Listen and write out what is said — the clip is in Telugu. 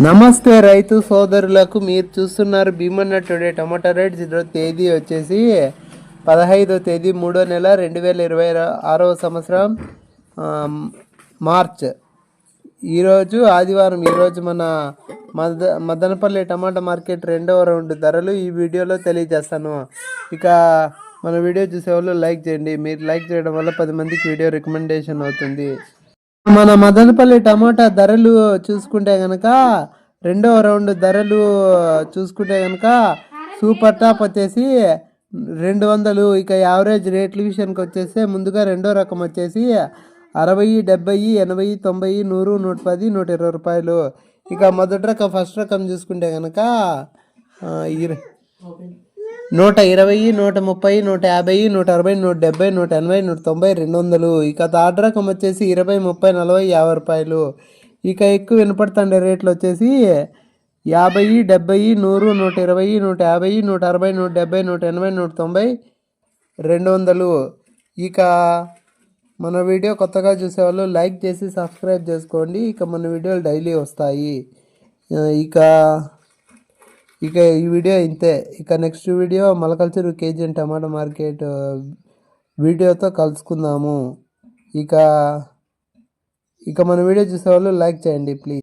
నమస్తే రైతు సోదరులకు, మీరు చూస్తున్నారు భీమన్న టుడే. టమాటా రేట్స్ ఈరోజు తేదీ వచ్చేసి 15వ తేదీ 3వ నెల 2026వ సంవత్సరం మార్చ్. ఈరోజు ఆదివారం. ఈరోజు మన మదనపల్లి టమాటా మార్కెట్ రెండవ రౌండ్ ధరలు ఈ వీడియోలో తెలియజేస్తాను. ఇక మన వీడియో చూసేవాళ్ళు లైక్ చేయండి. మీరు లైక్ చేయడం వల్ల 10 మందికి వీడియో రికమెండేషన్ అవుతుంది. మన మదనపల్లి టమాటా ధరలు చూసుకుంటే కనుక రెండవ రౌండ్ ధరలు చూసుకుంటే కనుక సూపర్ టాప్ వచ్చేసి 200. ఇక యావరేజ్ రేట్ల విషయానికి వచ్చేసి ముందుగా రెండో రకం వచ్చేసి 60, 70, 80, 90, 100, 110, 120 రూపాయలు. ఇక మొదటి రకం ఫస్ట్ రకం చూసుకుంటే కనుక 120, 130, 150, 160, 170, 180, 190, 200. ఇక థర్డ్ రకం వచ్చేసి 20, 30, 40, 50 రూపాయలు. ఇక ఎక్కువ వినపడుతుండే రేట్లు వచ్చేసి 50, 70, 100, 120, 150, 160, 170, 180, 190, 200. ఇక మన వీడియో కొత్తగా చూసేవాళ్ళు లైక్ చేసి సబ్స్క్రైబ్ చేసుకోండి. ఇక మన వీడియోలు డైలీ వస్తాయి. ఇక ఈ వీడియో ఇంతే. ఇక నెక్స్ట్ వీడియో మలకల్చూరు కేజీ టమాటా మార్కెట్ వీడియోతో కలుసుకుందాము. ఇక మన వీడియో చూసేవాళ్ళు లైక్ చేయండి ప్లీజ్.